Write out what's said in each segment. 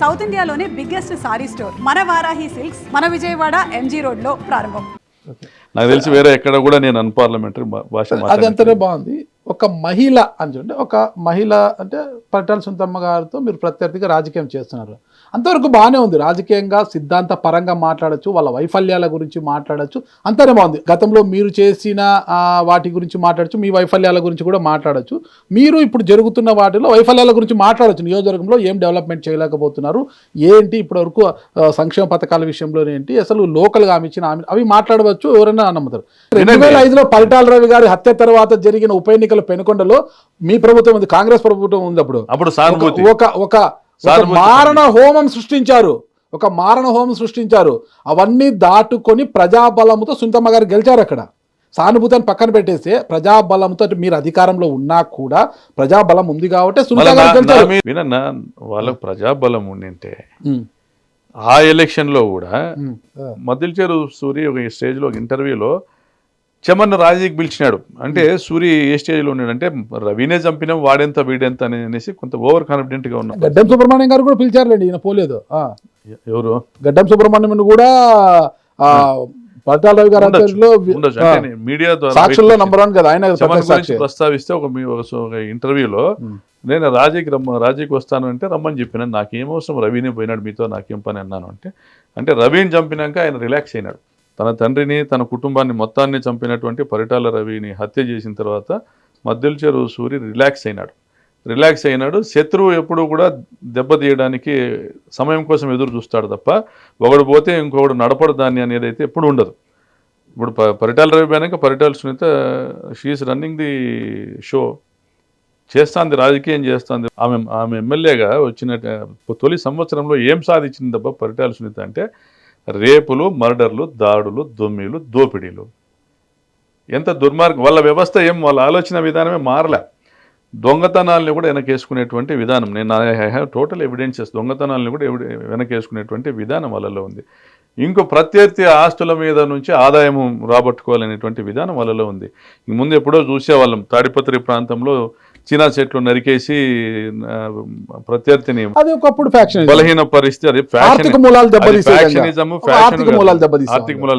South ఇండియాలోనే biggest sorry store మన Varahi silks మన విజయవాడ ఎంజీ రోడ్ లో ప్రారంభం. నాకు తెలిసి వేరే ఎక్కడ కూడా నేను అన్పార్లమెంటరీ భాష అదంతనే బాగుంది. ఒక మహిళ అంటే ఒక మహిళ అంటే పరిటాల సునీతమ్మ గారితో మీరు ప్రత్యర్థిగా రాజకీయం చేస్తున్నారు. అంతవరకు బాగానే ఉంది. రాజకీయంగా సిద్ధాంత పరంగా మాట్లాడచ్చు, వాళ్ళ వైఫల్యాల గురించి మాట్లాడచ్చు, అంతనే బాగుంది. గతంలో మీరు చేసిన వాటి గురించి మాట్లాడచ్చు, మీ వైఫల్యాల గురించి కూడా మాట్లాడచ్చు. మీరు ఇప్పుడు జరుగుతున్న వాటిలో వైఫల్యాల గురించి మాట్లాడచ్చు. నియోజకవర్గంలో ఏం డెవలప్మెంట్ చేయలేకపోతున్నారు, ఏంటి ఇప్పటివరకు సంక్షేమ పథకాల విషయంలో ఏంటి, అసలు లోకల్గా ఆమె ఇచ్చిన అవి మాట్లాడవచ్చు, ఎవరైనా నమ్ముతారు. 2005లో పరిటాల రవి గారి హత్య తర్వాత జరిగిన ఉప ఎన్నికల పెనుకొండలో మీ ప్రభుత్వం ఉంది, కాంగ్రెస్ ప్రభుత్వం ఉంది. అప్పుడు ఒక మారణ హోమం సృష్టించారు. అవన్నీ దాటుకొని ప్రజాబలంతో సునీతమ్మ గారు గెలిచారు. అక్కడ సానుభూతిని పక్కన పెట్టేస్తే ప్రజాబలంతో మీరు అధికారంలో ఉన్నా కూడా ప్రజాబలం ఉంది కాబట్టి సునీత గారు గెలిచారు. వినన్నా, వాళ్ళకు ప్రజాబలం ఉండింటే ఆ ఎలక్షన్ లో కూడా మద్దిలచేరు సూరి ఒక స్టేజ్ లో ఒక ఇంటర్వ్యూలో చెమన్న రాజీకి పిలిచినాడు. అంటే సూరి ఏ స్టేజ్లో ఉన్నాడు అంటే రవినే చంపినాం, వాడెంత వీడెంత అనేసి కొంత ఓవర్ కాన్ఫిడెంట్ గా ఉన్నాడు. గడ్డం సుబ్రహ్మణ్యం గారు కూడా పిలిచారులేండి, ఈయన పోలేదు. ఎవరు? గడ్డం సుబ్రహ్మణ్యం కూడా పరిటాల రవి గారు మీడియా సాక్షుల్లో నంబర్ 1 కదా ఆయన. ప్రస్తావిస్తే ఒక ఇంటర్వ్యూలో నేను రాజీకి వస్తాను అంటే రమ్మని చెప్పినాను, నాకేం అవసరం, రవినే పోయినాడు, మీతో నాకేం పని అన్నాను అంటే రవిని చంపినాక ఆయన రిలాక్స్ అయినాడు. తన తండ్రిని తన కుటుంబాన్ని మొత్తాన్ని చంపినటువంటి పరిటాల రవిని హత్య చేసిన తర్వాత మద్దిలచేరు సూరి రిలాక్స్ అయినాడు. శత్రువు ఎప్పుడు కూడా దెబ్బతీయడానికి సమయం కోసం ఎదురు చూస్తాడు తప్ప ఒకడు పోతే ఇంకొకడు నడపడు దాన్ని అనేది అయితే ఎప్పుడు ఉండదు. ఇప్పుడు పరిటాల రవి పోయినాక Paritala Sunitha she's running the show చేస్తుంది, రాజకీయం చేస్తుంది. ఆమె ఎమ్మెల్యేగా వచ్చిన తొలి సంవత్సరంలో ఏం సాధించింది తప్ప పరిటాల సునీత అంటే రేపులు, మర్డర్లు, దాడులు, దొమ్మిలు, దోపిడీలు. ఎంత దుర్మార్గం! వాళ్ళ వ్యవస్థ వాళ్ళ ఆలోచన విధానమే మారలే. దొంగతనాలని కూడా వెనకేసుకునేటువంటి విధానం, నేను ఐ హ్యావ్ టోటల్ ఎవిడెన్సెస్, దొంగతనాలని కూడా వెనకేసుకునేటువంటి విధానం వాళ్ళలో ఉంది. ఇంకో ప్రత్యర్థి ఆస్తుల మీద నుంచి ఆదాయం రాబట్టుకోవాలనేటువంటి విధానం వాళ్ళలో ఉంది. ముందు ఎప్పుడో చూసేవాళ్ళం, తాడిపత్రి ప్రాంతంలో చీనా చెట్లు నరికేసి ప్రత్యర్థిని బలహీన పరిస్థితి, అది ఆర్థిక మూలాలు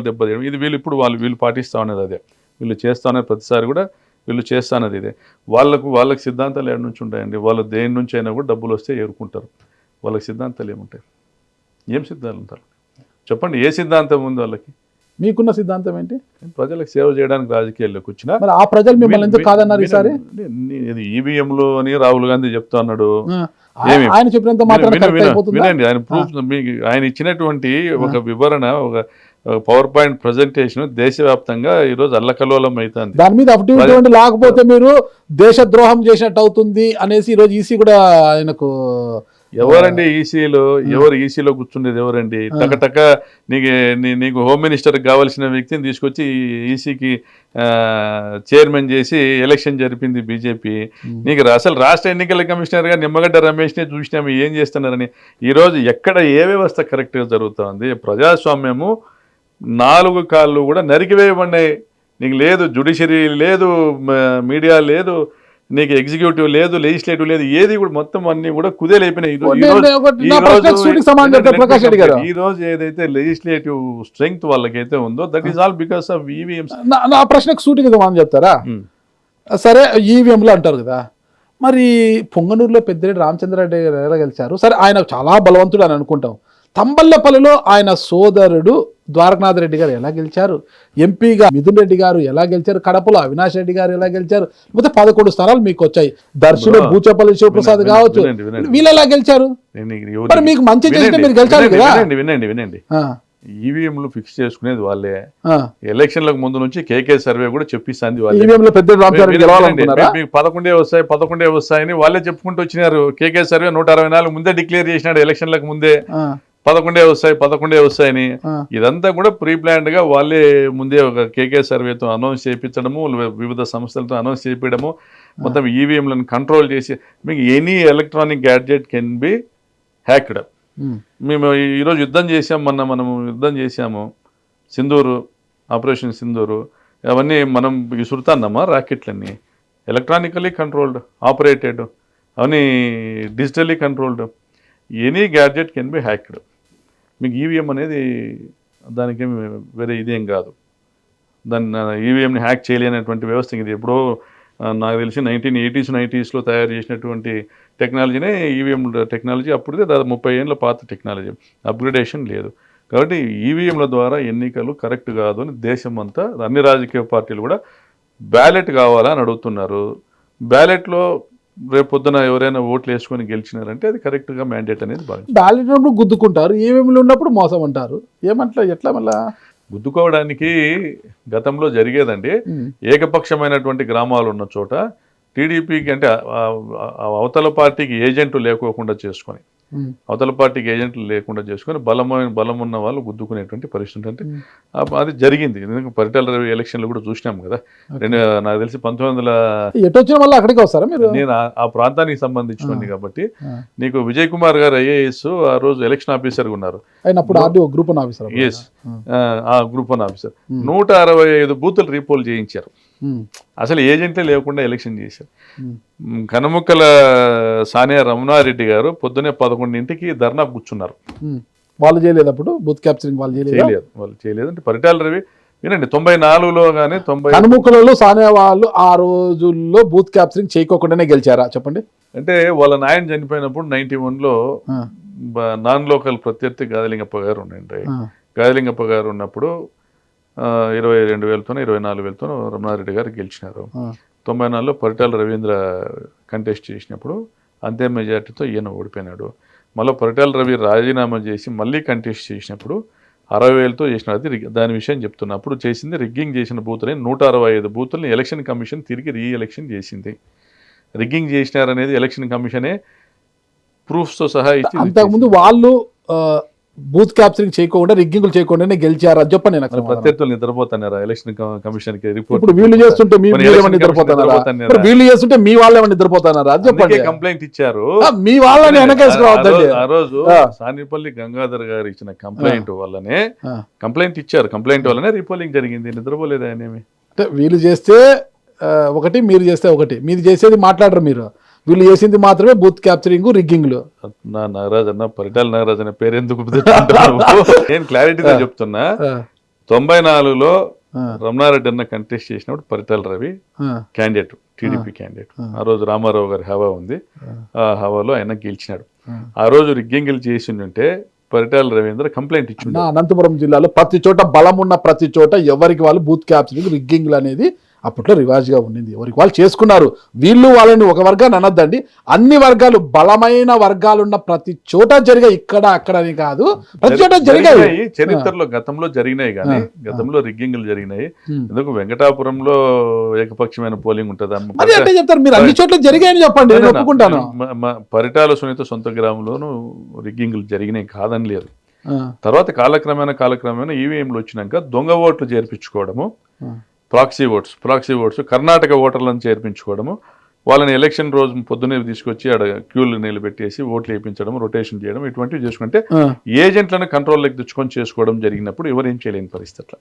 దెబ్బతీయడం. ఇది వీళ్ళు పాటిస్తా ఉన్నది, అదే వీళ్ళు చేస్తా ఉన్నది. ప్రతిసారి కూడా వీళ్ళు చేస్తానది ఇదే. వాళ్ళకి సిద్ధాంతాలు ఎక్కడి నుంచి ఉంటాయండి? వాళ్ళు దేని నుంచి అయినా కూడా డబ్బులు వస్తే ఏరుకుంటారు. వాళ్ళకి సిద్ధాంతాలు ఏముంటాయి? ఏం సిద్ధాంతాలు ఉంటారు చెప్పండి? ఏ సిద్ధాంతం ఉంది వాళ్ళకి? మీకున్న సిద్ధాంతం ఏంటి? ప్రజలకు సేవ చేయడానికి రాజకీయాల్లోకి వచ్చిన ఆ ప్రజలు మిమ్మల్ని ఎందుకు కాదన్నారు ఈసారి? ఈవీఎంలు అని రాహుల్ గాంధీ చెప్తా అన్నాడు. ఆయన చెప్పినంత వినండి, ఆయన ప్రూఫ్ ఆయన ఇచ్చినటువంటి ఒక వివరణ, ఒక పవర్ పాయింట్ ప్రజెంటేషన్ దేశవ్యాప్తంగా ఈరోజు అల్లకల్లోలం అవుతుంది. దాని మీద అఫిడవిట్ లేకపోతే మీరు దేశద్రోహం చేసినట్టు అవుతుంది అనేసి ఈరోజు ఈసీ కూడా ఆయనకు. ఎవరండి ఈసీలో? ఎవరు ఈసీలో కూర్చుండేది ఎవరండి? టక నీకు హోమ్ మినిస్టర్కి కావాల్సిన వ్యక్తిని తీసుకొచ్చి ఈసీకి చైర్మన్ చేసి ఎలక్షన్ జరిపింది బీజేపీ. నీకు అసలు రాష్ట్ర ఎన్నికల కమిషనర్గా నిమ్మగడ్డ రమేష్నే చూసినాము ఏం చేస్తున్నారని. ఈరోజు ఎక్కడ ఏ వ్యవస్థ కరెక్ట్గా జరుగుతుంది? ప్రజాస్వామ్యము 4 కాళ్ళు కూడా నరికివేయబడినాయి. నీకు లేదు జుడిషియరీ, లేదు మీడియా, లేదు నీకు ఎగ్జిక్యూటివ్, లేదు లెజిస్లేటివ్, లేదు ఏది కూడా, మొత్తం అన్ని కూడా కుదేలైపోయినాయి. ఈ రోజు ఏదైతే లెజిస్లేటివ్ స్ట్రెంగ్త్ వాళ్ళకైతే ఉందో that is all because of EVMs. నా ప్రశ్నకు సూటిగా సమాధానం చెప్తారా? సరే, ఈవీఎంలు అంటారు కదా, మరి పొంగనూరులో పెద్దిరెడ్డి రామచంద్రారెడ్డి గారు ఎలా గెలిచారు? సరే, ఆయన చాలా బలవంతుడు అని అనుకుంటాం. తంబల్లపల్లిలో ఆయన సోదరుడు ద్వారకనాథ్ రెడ్డి గారు ఎలా గెలిచారు? ఎంపీగా మిథున్ రెడ్డి గారు ఎలా గెలిచారు? కడపలో అవినాష్ రెడ్డి గారు ఎలా గెలిచారు? లేకపోతే 11 స్థానాలు మీకు వచ్చాయి. దర్శిలో బూచేపల్లి శివప్రసాద్ కావచ్చు, వీళ్ళు ఎలా గెలిచారు? మరి మీకు మంచి చేస్తే మీరు గెలిచారు కదా. వినండి, ఈవీఎంలు ఫిక్స్ చేసుకునేది వాళ్ళే. ఎలక్షన్లకు ముందు నుంచి కేకే సర్వే కూడా చెప్పిస్తుంది వాళ్ళే. మీకు 11 వస్తాయని వాళ్ళే చెప్పుకుంటూ వచ్చినారు. కేకే సర్వే 164 ముందే డిక్లేర్ చేసినాడు ఎలక్షన్లకు ముందే. 11 వస్తాయని. ఇదంతా కూడా ప్రీ ప్లాన్డ్ గా వాళ్ళే ముందే ఒక కేకే సర్వేతో అనౌన్స్ చేయించడము, వివిధ సంస్థలతో అనౌన్స్ చేయించడము, మొత్తం ఈవీఎంలను కంట్రోల్ చేసి, మీకు any electronic gadget can be hacked. మేము ఈరోజు యుద్ధం చేసాం, మనము యుద్ధం చేసాము, సింధూరు, ఆపరేషన్ సింధూరు, అవన్నీ మనం విసురుతాన్నామా రాకెట్లన్నీ? ఎలక్ట్రానికలీ కంట్రోల్డ్, ఆపరేటెడ్, అవన్నీ digitally controlled. Any gadget can be hacked. మీకు ఈవీఎం అనేది దానికేమి వేరే ఇదేం కాదు. దాన్ని ఈవీఎంని హ్యాక్ చేయలేనటువంటి వ్యవస్థ ఇది ఎప్పుడో నాకు తెలిసి 1980s 90s తయారు చేసినటువంటి టెక్నాలజీనే ఈవీఎం టెక్నాలజీ. అప్పుడే దాదాపు 30 ఏళ్ళ పాత టెక్నాలజీ, అప్గ్రేడేషన్ లేదు. కాబట్టి ఈవీఎంల ద్వారా ఎన్నికలు కరెక్ట్ కాదు అని దేశం అంతా అన్ని రాజకీయ పార్టీలు కూడా బ్యాలెట్ కావాలా అని అడుగుతున్నారు. బ్యాలెట్లో రేపు పొద్దున ఎవరైనా ఓట్లు వేసుకొని గెలిచినారంటే అది కరెక్ట్గా మ్యాండేట్ అనేది బాగా. బ్యాలెట్ ఉన్నప్పుడు గుద్దుకుంటారు, ఈవీఎంలు ఉన్నప్పుడు మోసం అంటారు. ఏమంటా ఎట్లా మళ్ళా గుద్దుకోవడానికి గతంలో జరిగేదండి. ఏకపక్షమైనటువంటి గ్రామాలు ఉన్న చోట టీడీపీకి అంటే అవతల పార్టీకి ఏజెంట్లు లేకోకుండా చేసుకొని బలం ఉన్న వాళ్ళు గుద్దుకునేటువంటి పరిస్థితి అంటే అది జరిగింది. ఎందుకంటే పరిటాల రవి ఎలక్షన్లు కూడా చూసినాం కదా. నాకు తెలిసి 1900 అక్కడికి వస్తారా మీరు? నేను ఆ ప్రాంతానికి సంబంధించినది కాబట్టి నీకు విజయ్ కుమార్ గారు ఐఏఎస్ ఆ రోజు ఎలక్షన్ ఆఫీసర్గా ఉన్నారు. Group one officer. ఎస్, ఆ గ్రూప్ వన్ ఆఫీసర్ 165 బూతులు రీపోల్ చేయించారు. అసలు ఏజెంట్లే లేకుండా ఎలక్షన్ చేశారు. కనుముక్కల సానియా రమణారెడ్డి గారు పొద్దునే 11 ధర్నా కూర్చున్నారు. వాళ్ళు చేయలేదు అప్పుడు బూత్ క్యాప్చరింగ్? వాళ్ళు చేయలేదు అంటే పరిటాల రవి వినండి 94లో కానీ 90 కనుముక్కలలో సానియా వాళ్ళు ఆ రోజుల్లో బూత్ క్యాప్చరింగ్ చేయకోకుండానే గెలిచారా చెప్పండి? అంటే వాళ్ళ నాయన చనిపోయినప్పుడు 91లో నాన్ లోకల్ ప్రత్యర్థి గాదిలింగప్ప గారు ఉండండి. గాదిలింగప్ప గారు ఉన్నప్పుడు 22,000తోనో 24,000తోనో రమణారెడ్డి గారు గెలిచినారు. 94లో పరిటాల రవీంద్ర కంటెస్ట్ చేసినప్పుడు అంతే మెజార్టీతో ఈయన ఓడిపోయినాడు. మళ్ళీ పరిటాల రవి రాజీనామా చేసి మళ్ళీ కంటెస్ట్ చేసినప్పుడు 60,000తో చేసినాడు. అది దాని విషయం చెప్తున్నప్పుడు చేసింది రిగ్గింగ్ చేసిన బూతులని 165 బూతుల్ని ఎలక్షన్ కమిషన్ తిరిగి రీఎలక్షన్ చేసింది. రిగ్గింగ్ చేసినారనేది ఎలక్షన్ కమిషనే ప్రూఫ్స్తో సహా ఇచ్చి. అంతకుముందు వాళ్ళు బూత్ క్యాప్చరింగ్ చేయకుండా రిగ్గింగ్లు చేయకుండానే గెలిచారు అని చెప్పండి. ప్రత్యర్థులు నిద్రపోతున్నారా ఎలక్షన్ కమిషన్ కి రిపోర్ట్? ఇప్పుడు వీళ్ళు చేస్తుంటే నిద్రపోతున్నారా? వీళ్ళు చేస్తుంటే మీ వాళ్ళు ఏమైనా నిద్రపోతున్నారా అని చెప్పండి. కంప్లైంట్ ఇచ్చారు, మీ వాళ్ళని వెనకేసుకురావద్దండి. ఆ రోజు సానిపల్లి గంగాధర్ గారు ఇచ్చిన కంప్లైంట్ వల్లనే కంప్లైంట్ ఇచ్చారు. కంప్లైంట్ వల్లనే రీపోలింగ్ జరిగింది. నిద్రపోలేదు ఆయనేమి. అంటే వీళ్ళు చేస్తే ఒకటి, మీరు చేస్తే ఒకటి. మీరు చేసేది మాట్లాడరు, మీరు వీళ్ళు చేసింది మాత్రమే బూత్ క్యాప్చరింగ్ రిగ్గింగ్లు. నా నాగరాజ్ అన్న, పరిటాల నాగరాజ్ అనే పేరు ఎందుకు నేను క్లారిటీగా చెప్తున్నా. 94లో రమణారెడ్డి అన్న కంటెస్ట్ చేసినప్పుడు Paritala Ravi candidate, TDP candidate. ఆ రోజు రామారావు గారి హవా ఉంది. ఆ హవాలో ఆయన గెలిచినాడు. ఆ రోజు రిగ్గింగ్లు చేసి ఉంటే పరిటాల రవీంద్ర కంప్లైంట్ ఇచ్చిండు. అనంతపురం జిల్లాలో ప్రతి చోట బలం ఉన్న ప్రతి చోట ఎవరికి వాళ్ళు బూత్ క్యాప్చరింగ్ రిగ్గింగ్లు అనేది అప్పట్లో రివాజ్గా ఉండింది. ఎవరికి వాళ్ళు చేసుకున్నారు. వీళ్ళు వాళ్ళని ఒక వర్గాన్ని అనొద్దండి, అన్ని వర్గాలు బలమైన వర్గాలు ఉన్న ప్రతి చోట జరిగాయి. ఇక్కడ అక్కడ అని కాదు, ప్రతి చోట జరిగాయి. చరిత్రలో గతంలో జరిగినాయి కానీ గతంలో రిగ్గింగ్లు జరిగినాయి. ఎందుకు వెంకటాపురంలో ఏకపక్షమైన పోలింగ్ ఉంటుంది అంటే చెప్తారు మీరు, అన్ని చోట్ల జరిగాయని చెప్పండి, నేను ఒప్పుకుంటాను. పరిటాల సునీత సొంత గ్రామంలోనూ రిగ్గింగ్లు జరిగినాయి కాదని లేదు. తర్వాత కాలక్రమేణా ఈవీఎంలు వచ్చినాక దొంగ ఓట్లు చేర్పించుకోవడము, ప్రాక్సీ ఓట్స్ కర్ణాటక ఓటర్లను చేర్పించుకోవడము, వాళ్ళని ఎలక్షన్ రోజు పొద్దునే తీసుకొచ్చి ఆడ క్యూలు నిలబెట్టేసి ఓట్లు వేయించడం, రొటేషన్ చేయడం, ఇటువంటివి చేసుకుంటే ఏజెంట్లను కంట్రోల్లోకి తెచ్చుకొని చేసుకోవడం జరిగినప్పుడు ఎవరేం చేయలేని పరిస్థితి.